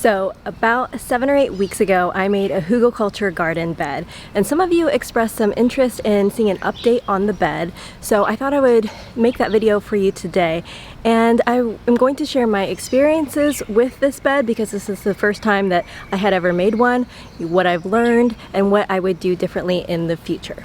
So about 7 or 8 weeks ago, I made a Hugelkultur garden bed, and some of you expressed some interest in seeing an update on the bed, so I thought I would make that video for you today. And I am going to share my experiences with this bed because this is the first time that I had ever made one, what I've learned, and what I would do differently in the future.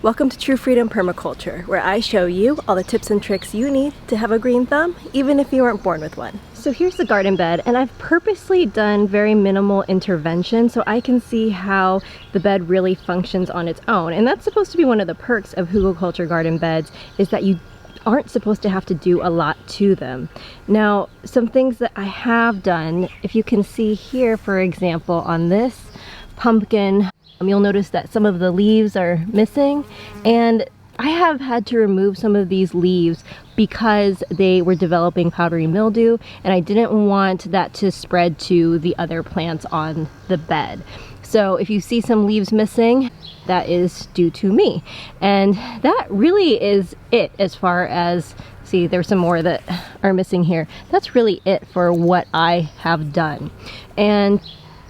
Welcome to True Freedom Permaculture, where I show you all the tips and tricks you need to have a green thumb, even if you weren't born with one. So here's the garden bed, and I've purposely done very minimal intervention so I can see how the bed really functions on its own. And that's supposed to be one of the perks of Hugelkultur garden beds, is that you aren't supposed to have to do a lot to them. Now, some things that I have done, if you can see here, for example, on this pumpkin, you'll notice that some of the leaves are missing, and I have had to remove some of these leaves because they were developing powdery mildew, and I didn't want that to spread to the other plants on the bed. So if you see some leaves missing, that is due to me. And that really is it as far as, see, there's some more that are missing here. That's really it for what I have done. And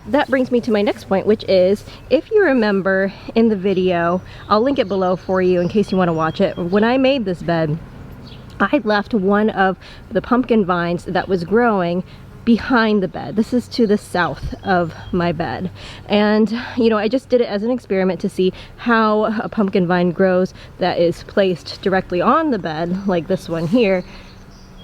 that brings me to my next point, which is, if you remember in the video, I'll link it below for you in case you want to watch it. When I made this bed, I left one of the pumpkin vines that was growing behind the bed. This is to the south of my bed. And, you know, I just did it as an experiment to see how a pumpkin vine grows that is placed directly on the bed, like this one here.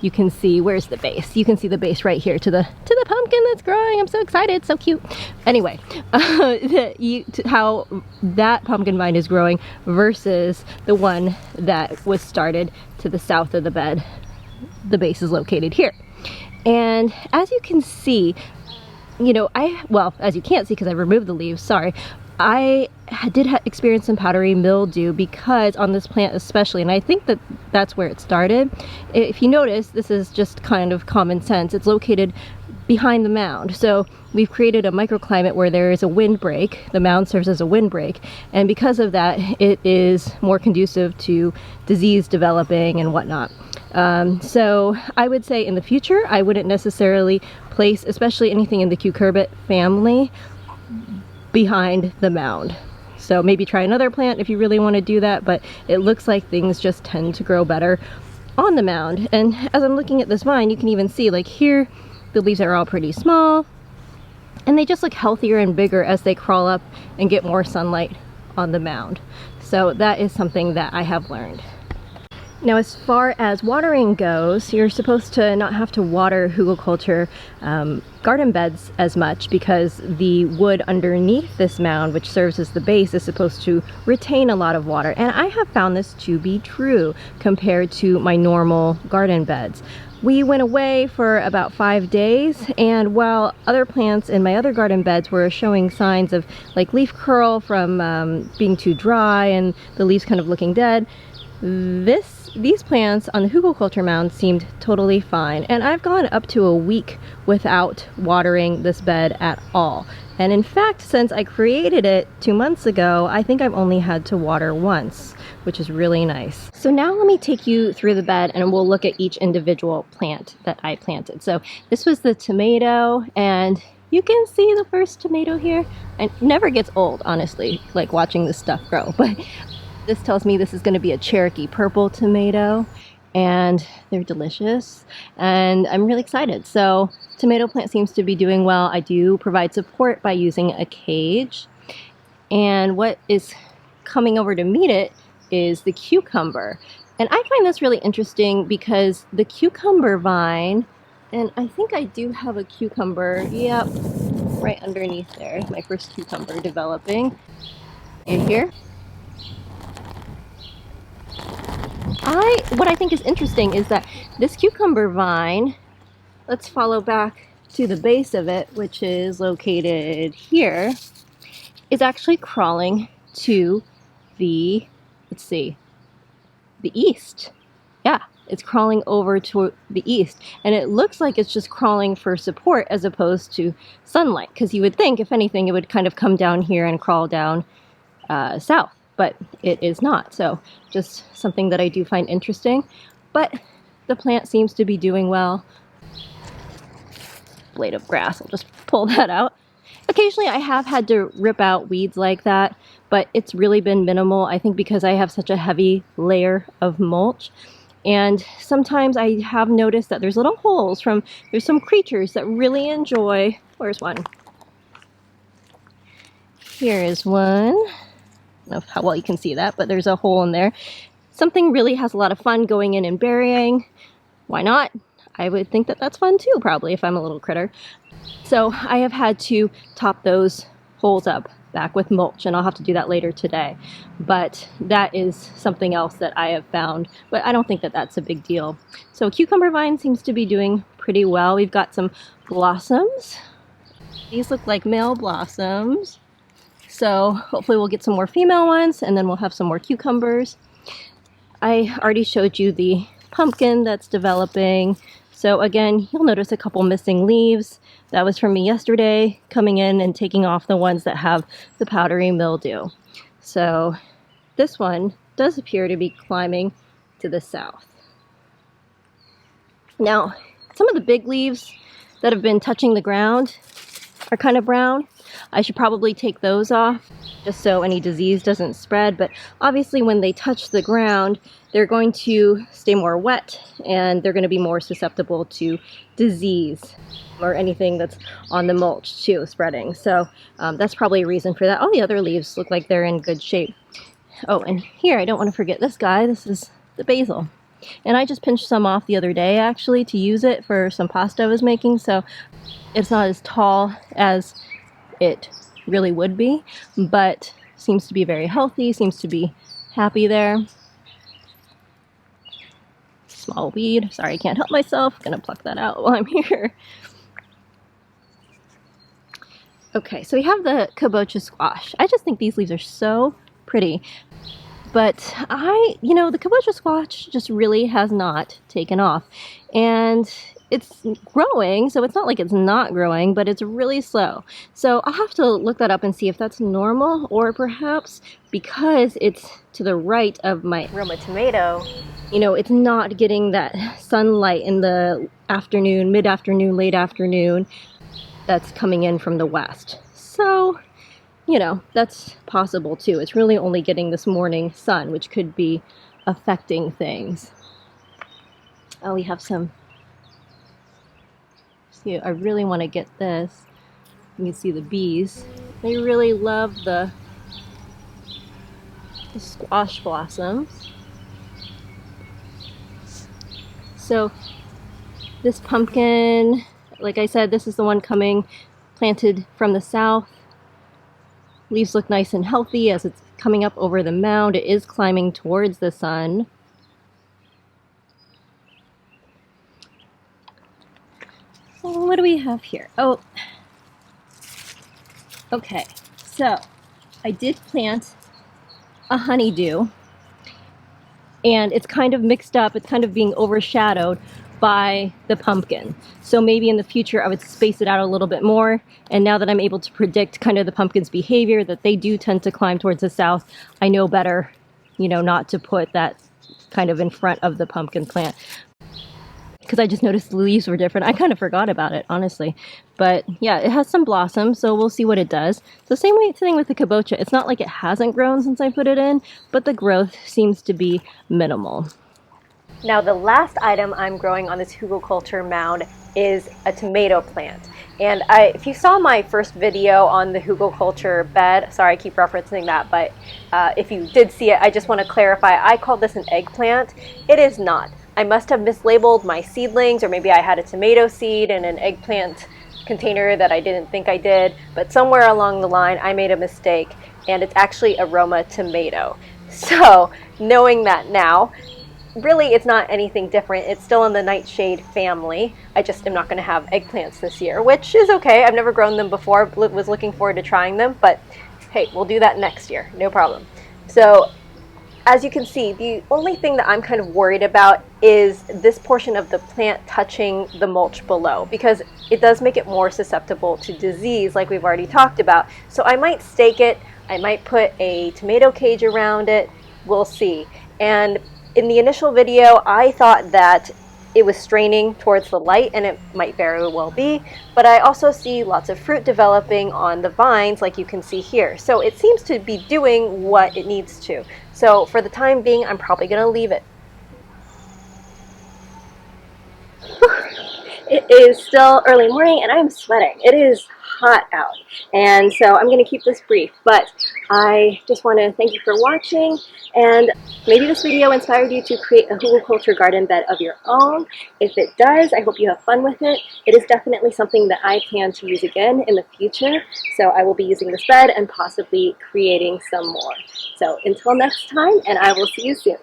You can see, where's the base? You can see the base right here to the pumpkin that's growing. I'm so excited, so cute. Anyway, how that pumpkin vine is growing versus the one that was started to the south of the bed. The base is located here. And as you can see, you know, well, as you can't see because I removed the leaves, sorry. I did experience some powdery mildew because on this plant especially, and I think that that's where it started. If you notice, this is just kind of common sense. It's located behind the mound. So we've created a microclimate where there is a windbreak. The mound serves as a windbreak. And because of that, it is more conducive to disease developing and whatnot. So I would say in the future, I wouldn't necessarily place, especially anything in the cucurbit family, behind the mound. So maybe try another plant if you really want to do that, but it looks like things just tend to grow better on the mound. And as I'm looking at this vine, you can even see, like here, the leaves are all pretty small, and they just look healthier and bigger as they crawl up and get more sunlight on the mound. So that is something that I have learned. Now, as far as watering goes, you're supposed to not have to water Hugelkultur garden beds as much because the wood underneath this mound, which serves as the base, is supposed to retain a lot of water. And I have found this to be true compared to my normal garden beds. We went away for about 5 days, and while other plants in my other garden beds were showing signs of like leaf curl from being too dry and the leaves kind of looking dead, these plants on the Hugelkultur mound seemed totally fine, and I've gone up to a week without watering this bed at all. And in fact, since I created it 2 months ago, I think I've only had to water once, which is really nice. So now let me take you through the bed and we'll look at each individual plant that I planted. So this was the tomato, and you can see the first tomato here. And it never gets old, honestly, like watching this stuff grow, but this tells me this is going to be a Cherokee purple tomato, and they're delicious, and I'm really excited. So tomato plant seems to be doing well. I do provide support by using a cage, and what is coming over to meet it is the cucumber. And I find this really interesting because the cucumber vine, and I think I do have a cucumber, yep, right underneath there, my first cucumber developing in here. What I think is interesting is that this cucumber vine, let's follow back to the base of it, which is located here, is actually crawling to the, let's see, the east. Yeah, it's crawling over to the east, and it looks like it's just crawling for support as opposed to sunlight, because you would think, if anything, it would kind of come down here and crawl down south. But it is not. So just something that I do find interesting. But the plant seems to be doing well. blade of grass. I'll just pull that out. Occasionally I have had to rip out weeds like that, but it's really been minimal, I think, because I have such a heavy layer of mulch. And sometimes I have noticed that there's little holes there's some creatures that really enjoy, where's one? Here is one. I don't know how well you can see that, but there's a hole in there. Something really has a lot of fun going in and burying. Why not? I would think that that's fun too, probably, if I'm a little critter. So I have had to top those holes up back with mulch, and I'll have to do that later today. But that is something else that I have found, but I don't think that that's a big deal. So cucumber vine seems to be doing pretty well. We've got some blossoms. These look like male blossoms. So hopefully we'll get some more female ones, and then we'll have some more cucumbers. I already showed you the pumpkin that's developing. So again, you'll notice a couple missing leaves. That was from me yesterday, coming in and taking off the ones that have the powdery mildew. So this one does appear to be climbing to the south. Now, some of the big leaves that have been touching the ground are kind of brown. I should probably take those off just so any disease doesn't spread, but obviously when they touch the ground, they're going to stay more wet and they're going to be more susceptible to disease or anything that's on the mulch too, spreading. So that's probably a reason for that. All the other leaves look like they're in good shape. Oh, and here, I don't want to forget this guy. This is the basil. And I just pinched some off the other day actually to use it for some pasta I was making, so it's not as tall as it really would be, but seems to be very healthy, seems to be happy there. Small weed. Sorry, I can't help myself. Gonna pluck that out while I'm here. Okay, so we have the kabocha squash. I just think these leaves are so pretty. But the kabocha squash just really has not taken off. And it's growing, so it's not like it's not growing, but it's really slow. So I'll have to look that up and see if that's normal, or perhaps because it's to the right of my Roma tomato, it's not getting that sunlight in the afternoon, mid-afternoon, late afternoon that's coming in from the west. So, that's possible too. It's really only getting this morning sun, which could be affecting things. Oh, we have some. See, I really want to get this. You can see the bees. They really love the squash blossoms. So this pumpkin, like I said, this is the one planted from the south. Leaves look nice and healthy as it's coming up over the mound. It is climbing towards the sun. So what do we have here? Oh, okay. So I did plant a honeydew, and it's kind of mixed up. It's kind of being overshadowed by the pumpkin. So maybe in the future I would space it out a little bit more. And now that I'm able to predict kind of the pumpkin's behavior, that they do tend to climb towards the south, I know better, not to put that kind of in front of the pumpkin plant. Because I just noticed the leaves were different. I kind of forgot about it, honestly. But yeah, it has some blossoms, so we'll see what it does. So same thing with the kabocha. It's not like it hasn't grown since I put it in, but the growth seems to be minimal. Now the last item I'm growing on this Hugelkultur mound is a tomato plant. And if you saw my first video on the Hugelkultur bed, sorry I keep referencing that, but if you did see it, I just want to clarify, I called this an eggplant. It is not. I must have mislabeled my seedlings, or maybe I had a tomato seed in an eggplant container that I didn't think I did, but somewhere along the line I made a mistake, and it's actually a Roma tomato. So knowing that now, really it's not anything different. It's still in the nightshade family. I just am not going to have eggplants this year, which is okay. I've never grown them before, was looking forward to trying them, but hey, we'll do that next year, no problem. So as you can see, the only thing that I'm kind of worried about is this portion of the plant touching the mulch below, because it does make it more susceptible to disease like we've already talked about. So I might stake it, I might put a tomato cage around it, we'll see. And in the initial video, I thought that it was straining towards the light, and it might very well be, but I also see lots of fruit developing on the vines like you can see here. So it seems to be doing what it needs to. So for the time being, I'm probably going to leave it. It is still early morning and I'm sweating. It is hot out, and so I'm going to keep this brief, but I just want to thank you for watching, and maybe this video inspired you to create a Hugelkultur garden bed of your own. If it does, I hope you have fun with it. It is definitely something that I plan to use again in the future, so I will be using this bed and possibly creating some more. So until next time, and I will see you soon.